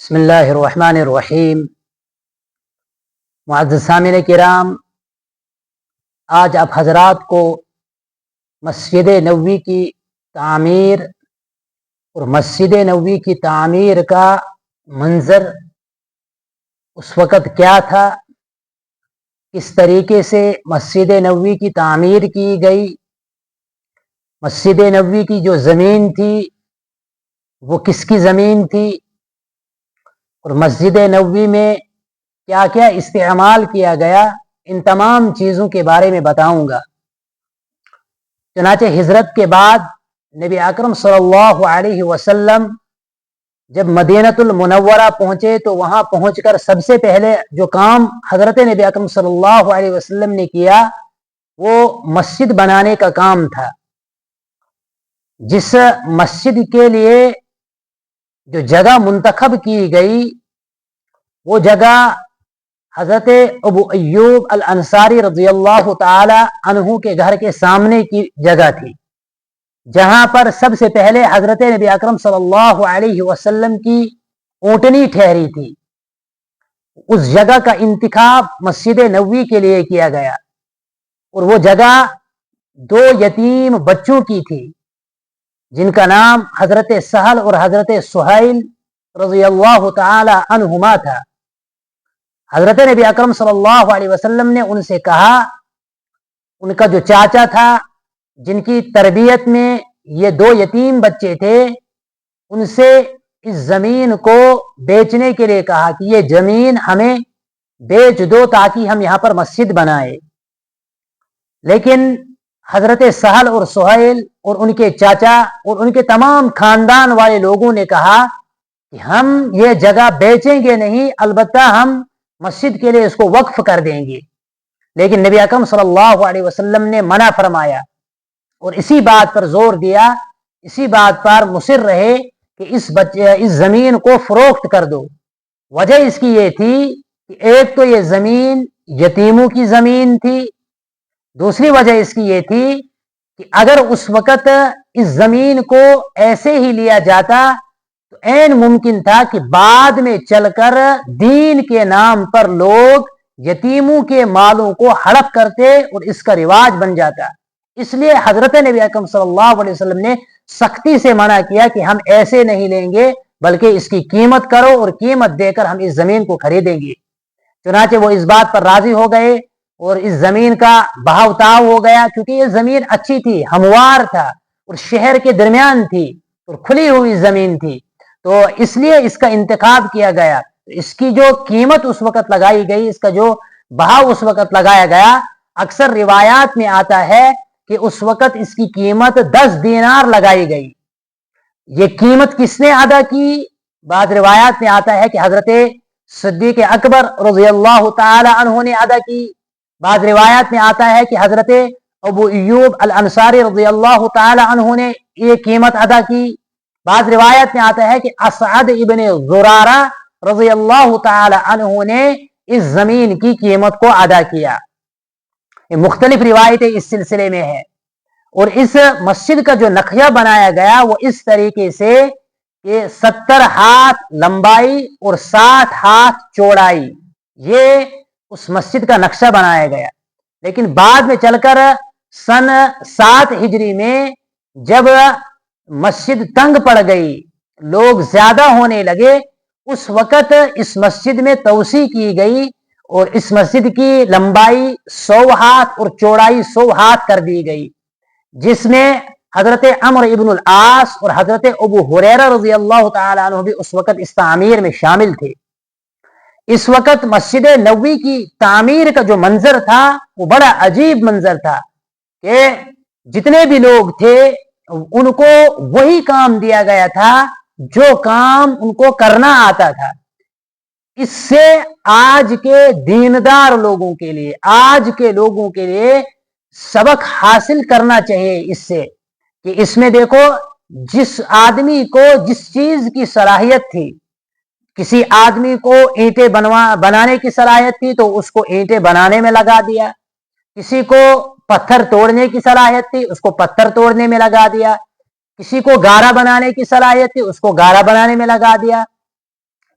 بسم اللہ الرحمن الرحیم۔ معزز سامعین کرام، آج آپ حضرات کو مسجد نبوی کی تعمیر اور مسجد نبوی کی تعمیر کا منظر اس وقت کیا تھا، کس طریقے سے مسجد نبوی کی تعمیر کی گئی، مسجد نبوی کی جو زمین تھی وہ کس کی زمین تھی، اور مسجد نبوی میں کیا کیا استعمال کیا گیا، ان تمام چیزوں کے بارے میں بتاؤں گا۔ چنانچہ ہجرت کے بعد نبی اکرم صلی اللہ علیہ وسلم جب مدینۃ المنورہ پہنچے تو وہاں پہنچ کر سب سے پہلے جو کام حضرت نبی اکرم صلی اللہ علیہ وسلم نے کیا وہ مسجد بنانے کا کام تھا۔ جس مسجد کے لیے جو جگہ منتخب کی گئی وہ جگہ حضرت ابو ایوب الانصاری رضی اللہ تعالی عنہ کے گھر کے سامنے کی جگہ تھی، جہاں پر سب سے پہلے حضرت نبی اکرم صلی اللہ علیہ وسلم کی اونٹنی ٹھہری تھی۔ اس جگہ کا انتخاب مسجد نبوی کے لیے کیا گیا، اور وہ جگہ دو یتیم بچوں کی تھی جن کا نام حضرت سہل اور حضرت سہیل رضی اللہ تعالی عنہما تھا۔ حضرت نبی اکرم صلی اللہ علیہ وسلم نے ان سے کہا، ان کا جو چاچا تھا جن کی تربیت میں یہ دو یتیم بچے تھے، ان سے اس زمین کو بیچنے کے لیے کہا کہ یہ زمین ہمیں بیچ دو تاکہ ہم یہاں پر مسجد بنائے۔ لیکن حضرت سہل اور سہیل اور ان کے چاچا اور ان کے تمام خاندان والے لوگوں نے کہا کہ ہم یہ جگہ بیچیں گے نہیں، البتہ ہم مسجد کے لیے اس کو وقف کر دیں گے۔ لیکن نبی اکرم صلی اللہ علیہ وسلم نے منع فرمایا اور اسی بات پر زور دیا، اسی بات پر مصر رہے کہ اس زمین کو فروخت کر دو۔ وجہ اس کی یہ تھی کہ ایک تو یہ زمین یتیموں کی زمین تھی، دوسری وجہ اس کی یہ تھی کہ اگر اس وقت اس زمین کو ایسے ہی لیا جاتا تو عین ممکن تھا کہ بعد میں چل کر دین کے نام پر لوگ یتیموں کے مالوں کو ہڑپ کرتے اور اس کا رواج بن جاتا۔ اس لیے حضرت نبی اکرم صلی اللہ علیہ وسلم نے سختی سے منع کیا کہ ہم ایسے نہیں لیں گے، بلکہ اس کی قیمت کرو اور قیمت دے کر ہم اس زمین کو خریدیں گے۔ چنانچہ وہ اس بات پر راضی ہو گئے اور اس زمین کا بہاؤ تاؤ ہو گیا، کیونکہ یہ زمین اچھی تھی، ہموار تھا اور شہر کے درمیان تھی اور کھلی ہوئی زمین تھی، تو اس لیے اس کا انتخاب کیا گیا۔ اس کی جو قیمت اس وقت لگائی گئی، اس کا جو بہاؤ اس وقت لگایا گیا، اکثر روایات میں آتا ہے کہ اس وقت اس کی قیمت 10 دینار لگائی گئی۔ یہ قیمت کس نے ادا کی؟ بعض روایات میں آتا ہے کہ حضرت صدیق اکبر رضی اللہ تعالی عنہ نے ادا کی، بعض روایات میں آتا ہے کہ حضرت ابو ایوب الانصاری رضی اللہ تعالی عنہ نے یہ قیمت ادا کی، بعض روایت میں آتا ہے کہ اسعد ابن زرارہ رضی اللہ تعالی عنہ نے اس زمین کی قیمت کو ادا کیا۔ مختلف روایتیں اس سلسلے میں ہیں، اور اس مسجد کا جو نقشہ بنایا گیا وہ اس طریقے سے کہ 70 ہاتھ لمبائی اور 60 ہاتھ چوڑائی، یہ اس مسجد کا نقشہ بنایا گیا۔ لیکن بعد میں چل کر سن 7 ہجری میں جب مسجد تنگ پڑ گئی، لوگ زیادہ ہونے لگے، اس وقت اس مسجد میں توسیع کی گئی اور اس مسجد کی لمبائی 100 ہاتھ اور چوڑائی 100 ہاتھ کر دی گئی، جس میں حضرت عمرو ابن العاص اور حضرت ابو ہریرہ رضی اللہ تعالی عنہ بھی اس وقت اس تعمیر میں شامل تھے۔ اس وقت مسجد نبوی کی تعمیر کا جو منظر تھا وہ بڑا عجیب منظر تھا کہ جتنے بھی لوگ تھے ان کو وہی کام دیا گیا تھا جو کام ان کو کرنا آتا تھا۔ اس سے آج کے دیندار لوگوں کے لیے، آج کے لوگوں کے لیے سبق حاصل کرنا چاہیے اس سے، کہ اس میں دیکھو جس آدمی کو جس چیز کی صلاحیت تھی، کسی آدمی کو اینٹیں بنانے کی صلاحیت تھی تو اس کو اینٹیں بنانے میں لگا دیا، کسی کو پتھر توڑنے کی صلاحیت تھی اس کو پتھر توڑنے میں لگا دیا، کسی کو گارا بنانے کی صلاحیت تھی اس کو گارا بنانے میں لگا دیا۔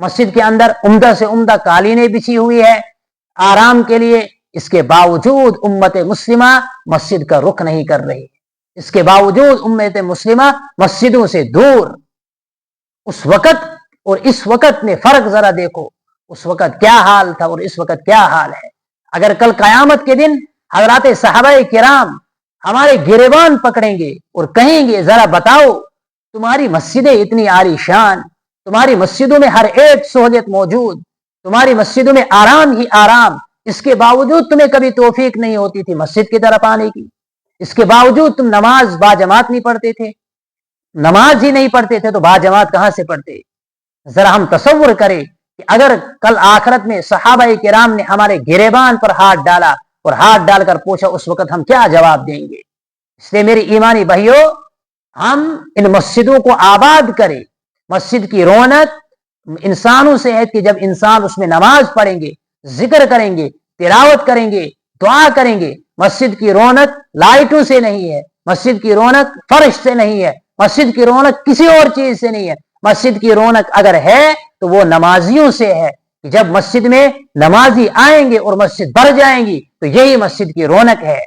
مسجد کے اندر عمدہ سے عمدہ قالینیں بچھی ہوئی ہے آرام کے لیے، اس کے باوجود امت مسلمہ مسجد کا رخ نہیں کر رہی، اس کے باوجود امت مسلمہ مسجدوں سے دور۔ اس وقت اور اس وقت میں فرق ذرا دیکھو، اس وقت کیا حال تھا اور اس وقت کیا حال ہے۔ اگر کل قیامت کے دن حضرات صحابہ کرام ہمارے گریبان پکڑیں گے اور کہیں گے ذرا بتاؤ، تمہاری مسجدیں اتنی عالی شان، تمہاری مسجدوں میں ہر ایک سہولت موجود، تمہاری مسجدوں میں آرام ہی آرام، اس کے باوجود تمہیں کبھی توفیق نہیں ہوتی تھی مسجد کی طرف آنے کی، اس کے باوجود تم نماز باجماعت نہیں پڑھتے تھے، نماز ہی نہیں پڑھتے تھے تو باجماعت کہاں سے پڑھتے؟ ذرا ہم تصور کریں کہ اگر کل آخرت میں صحابہ کرام نے ہمارے گریبان پر ہاتھ ڈالا اور ہاتھ ڈال کر پوچھا، اس وقت ہم کیا جواب دیں گے؟ اس لیے میری ایمانی بھائیوں، ہم ان مسجدوں کو آباد کریں۔ مسجد کی رونق انسانوں سے ہے کہ جب انسان اس میں نماز پڑھیں گے، ذکر کریں گے، تلاوت کریں گے، دعا کریں گے۔ مسجد کی رونق لائٹوں سے نہیں ہے، مسجد کی رونق فرش سے نہیں ہے، مسجد کی رونق کسی اور چیز سے نہیں ہے۔ مسجد کی رونق اگر ہے تو وہ نمازیوں سے ہے کہ جب مسجد میں نمازی آئیں گے اور مسجد بھر جائیں گی تو یہی مسجد کی رونق ہے۔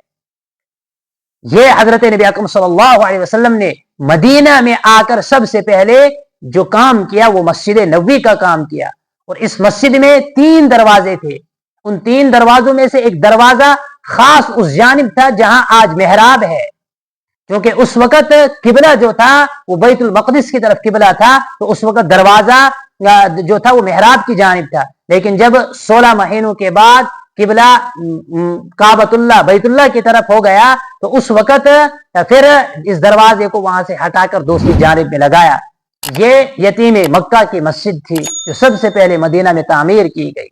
یہ حضرت نبی اکرم صلی اللہ علیہ وسلم نے مدینہ میں آ کر سب سے پہلے جو کام کیا وہ مسجد نبوی کا کام کیا، اور اس مسجد میں 3 دروازے تھے۔ ان 3 دروازوں میں سے ایک دروازہ خاص اس جانب تھا جہاں آج محراب ہے، کیونکہ اس وقت قبلہ جو تھا وہ بیت المقدس کی طرف قبلہ تھا، تو اس وقت دروازہ جو تھا وہ محراب کی جانب تھا۔ لیکن جب 16 مہینوں کے بعد قبلہ کعبۃ اللہ بیت اللہ کی طرف ہو گیا تو اس وقت پھر اس دروازے کو وہاں سے ہٹا کر دوسری جانب میں لگایا۔ یہ یتیم مکہ کی مسجد تھی جو سب سے پہلے مدینہ میں تعمیر کی گئی۔